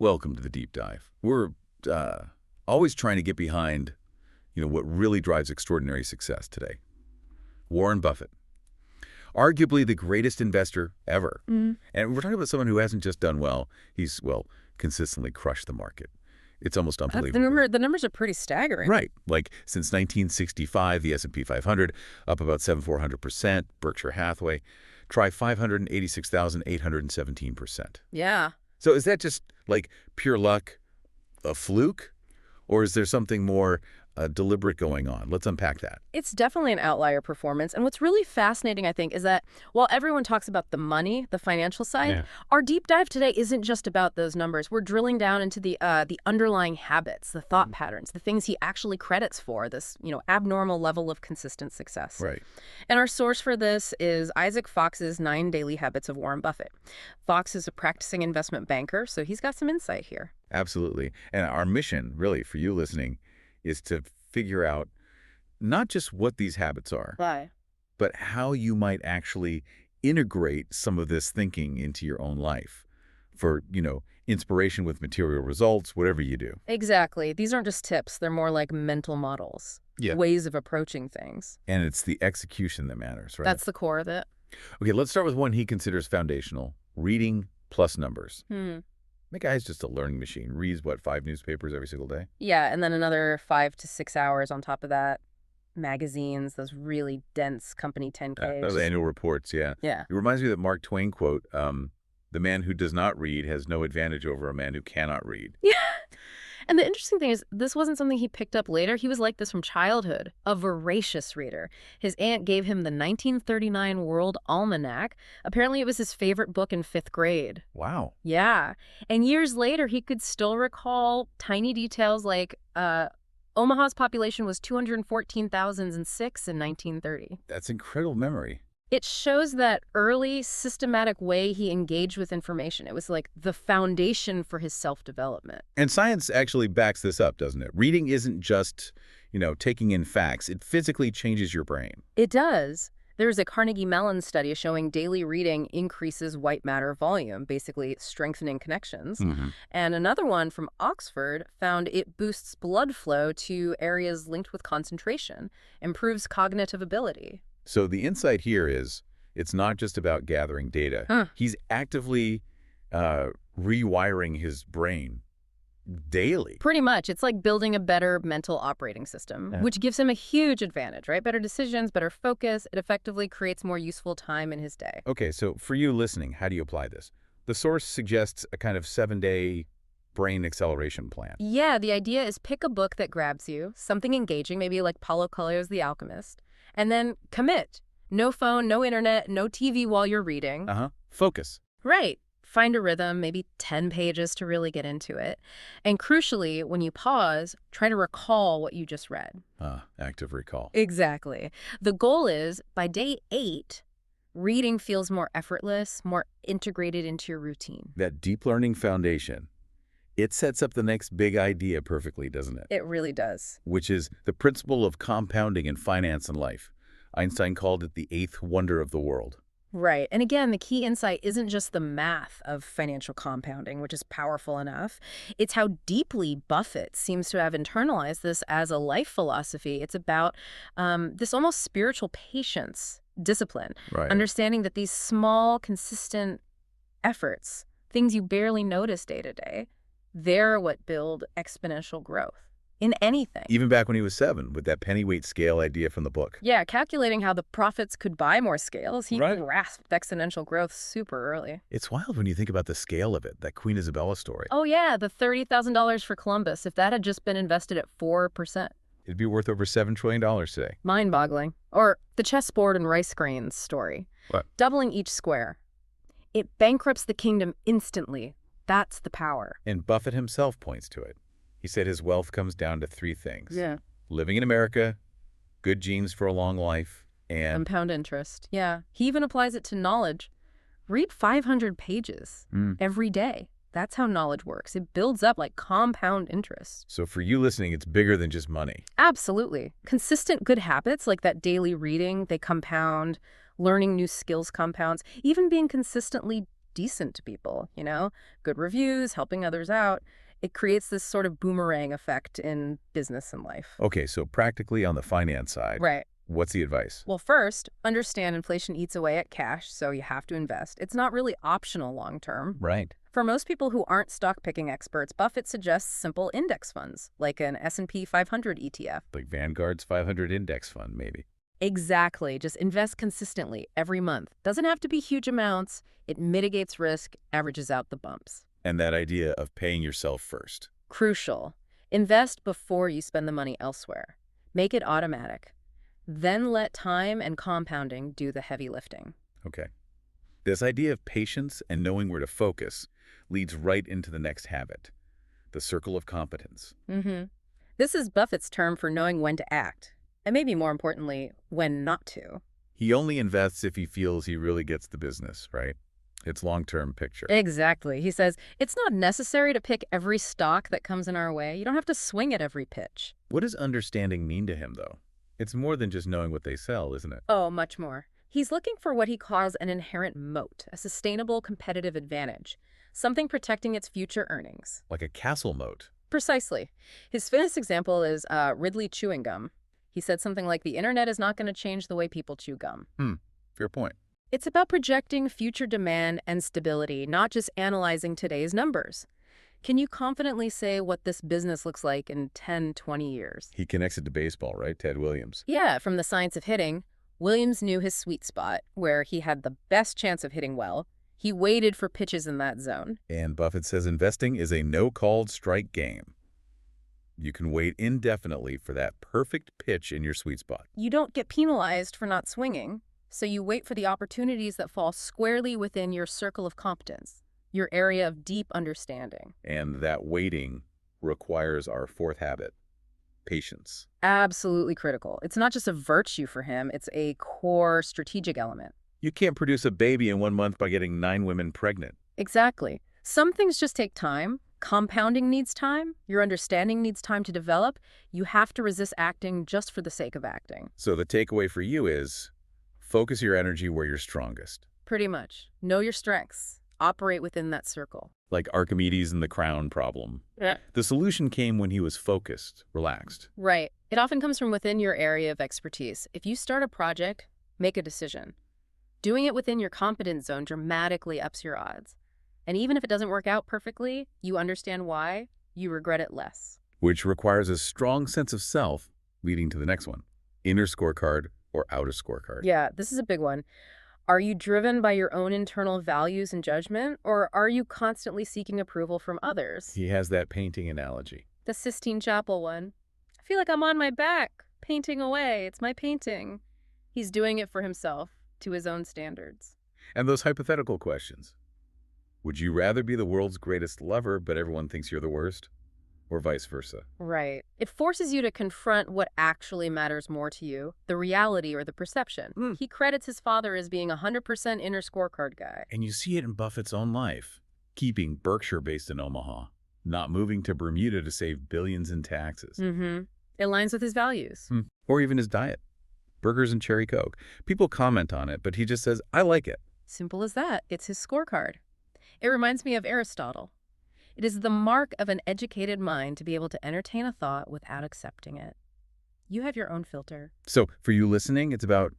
Welcome to the deep dive. We're always trying to get behind, what really drives extraordinary success today. Warren Buffett, arguably the greatest investor ever. And we're talking about someone who hasn't just done well. He's, consistently crushed the market. It's almost unbelievable. The numbers are pretty staggering. Right. Like since 1965, the S&P 500 up about 7,400%. Berkshire Hathaway, try 586,817%. Yeah. So is that just like pure luck, a fluke, or is there something more deliberate going on? Let's unpack that. It's definitely an outlier performance. And what's really fascinating, I think, is that while everyone talks about the money, the financial side, our deep dive today isn't just about those numbers. We're drilling down into the underlying habits, the thought patterns, the things he actually credits for this, abnormal level of consistent success. Right. And our source for this is Isaac Fox's 9 Daily Habits of Warren Buffett. Fox is a practicing investment banker, so he's got some insight here. Absolutely. And our mission, really, for you listening, is to figure out not just what these habits are, but how you might actually integrate some of this thinking into your own life for, inspiration with material results, whatever you do. Exactly. These aren't just tips. They're more like mental models, ways of approaching things. And it's the execution that matters, right? That's the core of it. Okay, let's start with one he considers foundational, reading plus numbers. The guy's just a learning machine. Reads, 5 newspapers every single day? Yeah, and then another 5 to 6 hours on top of that. Magazines, those really dense company 10Ks. Those annual reports, yeah. Yeah. It reminds me of that Mark Twain quote, the man who does not read has no advantage over a man who cannot read. Yeah. And the interesting thing is, this wasn't something he picked up later. He was like this from childhood, a voracious reader. His aunt gave him the 1939 World Almanac. Apparently, it was his favorite book in 5th grade. Wow. Yeah. And years later, he could still recall tiny details like Omaha's population was 214,006 in 1930. That's incredible memory. It shows that early, systematic way he engaged with information. It was like the foundation for his self-development. And science actually backs this up, doesn't it? Reading isn't just, taking in facts. It physically changes your brain. It does. There's a Carnegie Mellon study showing daily reading increases white matter volume, basically strengthening connections. And another one from Oxford found it boosts blood flow to areas linked with concentration, improves cognitive ability. So the insight here is it's not just about gathering data. He's actively rewiring his brain daily. Pretty much. It's like building a better mental operating system, which gives him a huge advantage, right? Better decisions, better focus. It effectively creates more useful time in his day. Okay, so for you listening, how do you apply this? The source suggests a kind of 7-day brain acceleration plan. Yeah, the idea is pick a book that grabs you, something engaging, maybe like Paulo Coelho's The Alchemist, and then commit. No phone, no internet, no TV while you're reading. Focus. Right. Find a rhythm, maybe 10 pages to really get into it. And crucially, when you pause, try to recall what you just read. Active recall. Exactly. The goal is, by day 8, reading feels more effortless, more integrated into your routine. That deep learning foundation, it sets up the next big idea perfectly, doesn't it? It really does. Which is the principle of compounding in finance and life. Einstein called it the 8th wonder of the world. Right. And again, the key insight isn't just the math of financial compounding, which is powerful enough. It's how deeply Buffett seems to have internalized this as a life philosophy. It's about this almost spiritual patience, discipline, understanding that these small, consistent efforts, things you barely notice day to day, they're what build exponential growth in anything. Even back when he was 7, with that pennyweight scale idea from the book. Yeah, calculating how the profits could buy more scales, he grasped exponential growth super early. It's wild when you think about the scale of it, that Queen Isabella story. Oh yeah, the $30,000 for Columbus. If that had just been invested at 4%. It'd be worth over $7 trillion today. Mind-boggling. Or the chessboard and rice grains story. What? Doubling each square. It bankrupts the kingdom instantly. That's the power. And Buffett himself points to it. He said his wealth comes down to 3 things. Yeah. Living in America, good genes for a long life, and compound interest. Yeah. He even applies it to knowledge. Read 500 pages every day. That's how knowledge works. It builds up like compound interest. So for you listening, it's bigger than just money. Absolutely. Consistent good habits like that daily reading, they compound. Learning new skills compounds. Even being consistently decent to people, good reviews, helping others out. It creates this sort of boomerang effect in business and life. Okay, so practically on the finance side, Right. what's the advice? Well, first, understand inflation eats away at cash, so you have to invest. It's not really optional long term. Right. For most people who aren't stock picking experts, Buffett suggests simple index funds, like an S&P 500 ETF. Like Vanguard's 500 index fund, maybe. Exactly. Just invest consistently every month. Doesn't have to be huge amounts. It mitigates risk, averages out the bumps. And that idea of paying yourself first. Crucial. Invest before you spend the money elsewhere. Make it automatic. Then let time and compounding do the heavy lifting. Okay. This idea of patience and knowing where to focus leads right into the next habit, the circle of competence. This is Buffett's term for knowing when to act, and maybe more importantly, when not to. He only invests if he feels he really gets the business, right? It's long-term picture. Exactly. He says, it's not necessary to pick every stock that comes in our way. You don't have to swing at every pitch. What does understanding mean to him, though? It's more than just knowing what they sell, isn't it? Oh, much more. He's looking for what he calls an inherent moat, a sustainable competitive advantage, something protecting its future earnings. Like a castle moat. Precisely. His famous example is Ridley chewing gum. He said something like, the internet is not going to change the way people chew gum. Fair point. It's about projecting future demand and stability, not just analyzing today's numbers. Can you confidently say what this business looks like in 10, 20 years? He connects it to baseball, right? Ted Williams. Yeah, from The Science of Hitting, Williams knew his sweet spot, where he had the best chance of hitting well. He waited for pitches in that zone. And Buffett says investing is a no-called strike game. You can wait indefinitely for that perfect pitch in your sweet spot. You don't get penalized for not swinging, so you wait for the opportunities that fall squarely within your circle of competence, your area of deep understanding. And that waiting requires our fourth habit, patience. Absolutely critical. It's not just a virtue for him, it's a core strategic element. You can't produce a baby in 1 month by getting 9 women pregnant. Exactly. Some things just take time. Compounding needs time. Your understanding needs time to develop. You have to resist acting just for the sake of acting. So the takeaway for you is focus your energy where you're strongest. Pretty much. Know your strengths. Operate within that circle. Like Archimedes and the crown problem. Yeah. The solution came when he was focused, relaxed. Right. It often comes from within your area of expertise. If you start a project, make a decision. Doing it within your competence zone dramatically ups your odds. And even if it doesn't work out perfectly, you understand why, you regret it less. Which requires a strong sense of self, leading to the next one, inner scorecard or outer scorecard. Yeah, this is a big one. Are you driven by your own internal values and judgment, or are you constantly seeking approval from others? He has that painting analogy. The Sistine Chapel one. I feel like I'm on my back, painting away. It's my painting. He's doing it for himself, to his own standards. And those hypothetical questions. Would you rather be the world's greatest lover, but everyone thinks you're the worst? Or vice versa? Right. It forces you to confront what actually matters more to you, the reality or the perception. He credits his father as being a 100% inner scorecard guy. And you see it in Buffett's own life. Keeping Berkshire based in Omaha. Not moving to Bermuda to save billions in taxes. It aligns with his values. Or even his diet. Burgers and cherry Coke. People comment on it, but he just says, I like it. Simple as that. It's his scorecard. It reminds me of Aristotle. It is the mark of an educated mind to be able to entertain a thought without accepting it. You have your own filter. So for you listening, it's about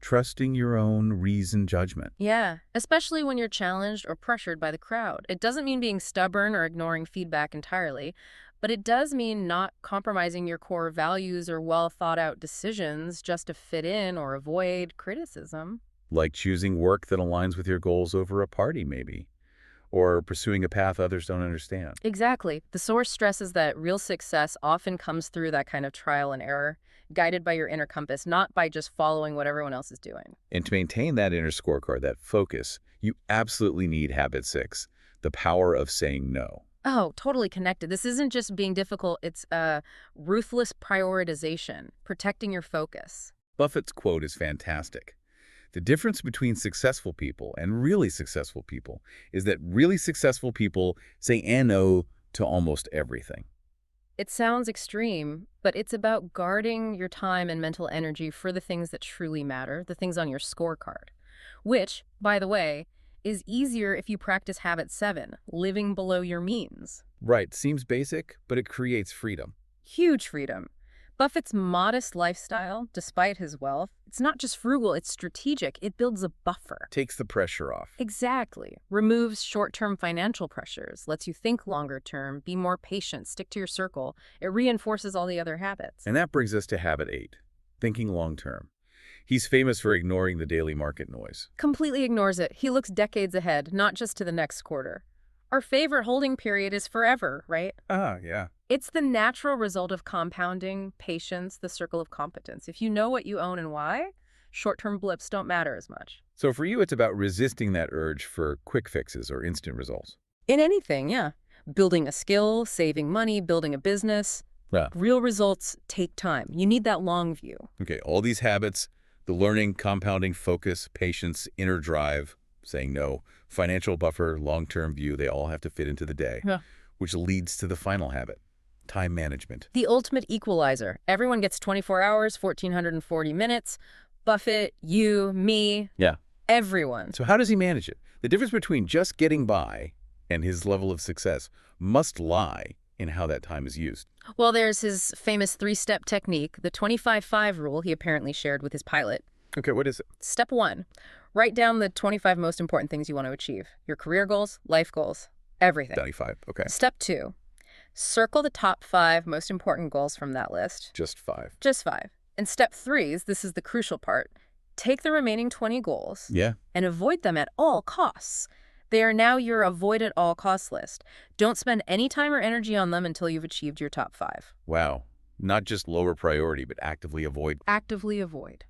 trusting your own reasoned judgment. Yeah, especially when you're challenged or pressured by the crowd. It doesn't mean being stubborn or ignoring feedback entirely, but it does mean not compromising your core values or well-thought-out decisions just to fit in or avoid criticism. Like choosing work that aligns with your goals over a party, maybe. Or pursuing a path others don't understand. Exactly. The source stresses that real success often comes through that kind of trial and error, guided by your inner compass, not by just following what everyone else is doing. And to maintain that inner scorecard, that focus, you absolutely need habit 6, the power of saying no. Oh, totally connected. This isn't just being difficult. It's ruthless prioritization, protecting your focus. Buffett's quote is fantastic. The difference between successful people and really successful people is that really successful people say no to almost everything. It sounds extreme, but it's about guarding your time and mental energy for the things that truly matter, the things on your scorecard, which, by the way, is easier if you practice habit 7, living below your means. Right, seems basic, but it creates freedom. Huge freedom. Buffett's modest lifestyle, despite his wealth, it's not just frugal, it's strategic. It builds a buffer. Takes the pressure off. Exactly. Removes short-term financial pressures, lets you think longer term, be more patient, stick to your circle. It reinforces all the other habits. And that brings us to habit 8, thinking long term. He's famous for ignoring the daily market noise. Completely ignores it. He looks decades ahead, not just to the next quarter. Our favorite holding period is forever, right? Yeah. It's the natural result of compounding, patience, the circle of competence. If you know what you own and why, short-term blips don't matter as much. So for you, it's about resisting that urge for quick fixes or instant results. In anything, yeah. Building a skill, saving money, building a business. Yeah. Real results take time. You need that long view. Okay, all these habits, the learning, compounding, focus, patience, inner drive, saying no, financial buffer, long-term view, they all have to fit into the day, which leads to the final habit, time management. The ultimate equalizer. Everyone gets 24 hours, 1,440 minutes. Buffett, you, me, everyone. So how does he manage it? The difference between just getting by and his level of success must lie in how that time is used. Well, there's his famous 3-step technique, the 25-5 rule he apparently shared with his pilot. Okay, what is it? Step 1, write down the 25 most important things you want to achieve. Your career goals, life goals, everything. 25, okay. Step 2, circle the top 5 most important goals from that list. Just 5. Just 5. And step 3 is, this is the crucial part, take the remaining 20 goals and avoid them at all costs. They are now your avoid at all costs list. Don't spend any time or energy on them until you've achieved your top 5. Wow. Not just lower priority, but actively avoid. Actively avoid.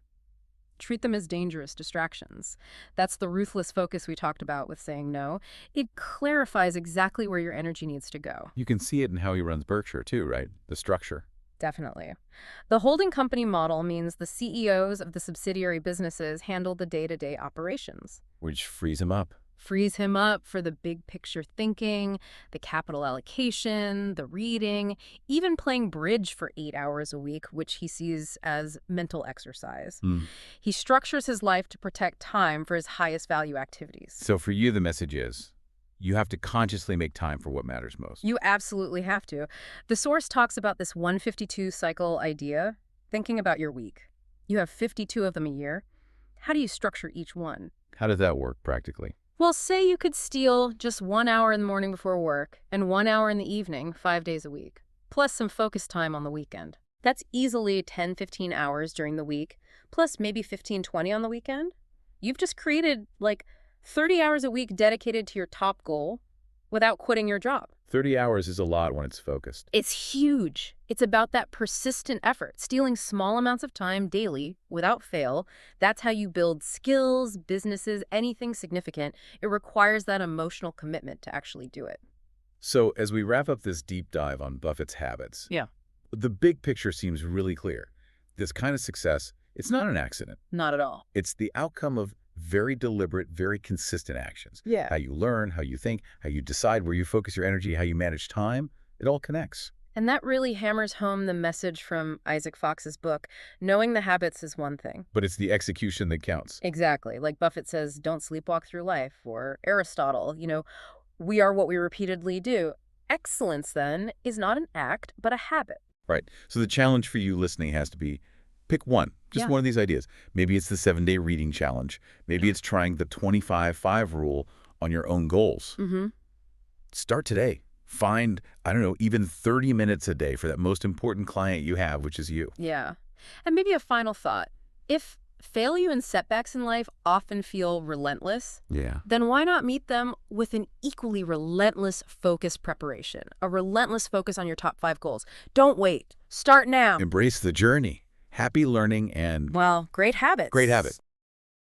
Treat them as dangerous distractions. That's the ruthless focus we talked about with saying no. It clarifies exactly where your energy needs to go. You can see it in how he runs Berkshire too, right? The structure. Definitely. The holding company model means the CEOs of the subsidiary businesses handle the day-to-day operations. Which frees him up. Frees him up for the big picture thinking, the capital allocation, the reading, even playing bridge for 8 hours a week, which he sees as mental exercise. He structures his life to protect time for his highest value activities. So for you, the message is, you have to consciously make time for what matters most. You absolutely have to. The source talks about this 152 cycle idea, thinking about your week. You have 52 of them a year. How do you structure each one? How does that work practically? Well, say you could steal just 1 hour in the morning before work and 1 hour in the evening, 5 days a week, plus some focus time on the weekend. That's easily 10, 15 hours during the week, plus maybe 15, 20 on the weekend. You've just created like 30 hours a week dedicated to your top goal without quitting your job. 30 hours is a lot when it's focused. It's huge. It's about that persistent effort, stealing small amounts of time daily without fail. That's how you build skills, businesses, anything significant. It requires that emotional commitment to actually do it. So as we wrap up this deep dive on Buffett's habits, the big picture seems really clear. This kind of success, it's not an accident. Not at all. It's the outcome of very deliberate, very consistent actions. How you learn, how you think, how you decide where you focus your energy, how you manage time, it all connects. And that really hammers home the message from Isaac Fox's book, knowing the habits is one thing. But it's the execution that counts. Exactly. Like Buffett says, don't sleepwalk through life. Or Aristotle, we are what we repeatedly do. Excellence, then, is not an act, but a habit. Right. So the challenge for you listening has to be, pick one, just one of these ideas. Maybe it's the 7-day reading challenge. Maybe it's trying the 25-5 rule on your own goals. Start today. Find, I don't know, even 30 minutes a day for that most important client you have, which is you. Yeah. And maybe a final thought. If failure and setbacks in life often feel relentless, then why not meet them with an equally relentless focused preparation? A relentless focus on your top 5 goals. Don't wait. Start now. Embrace the journey. Happy learning and... well, great habits. Great habit.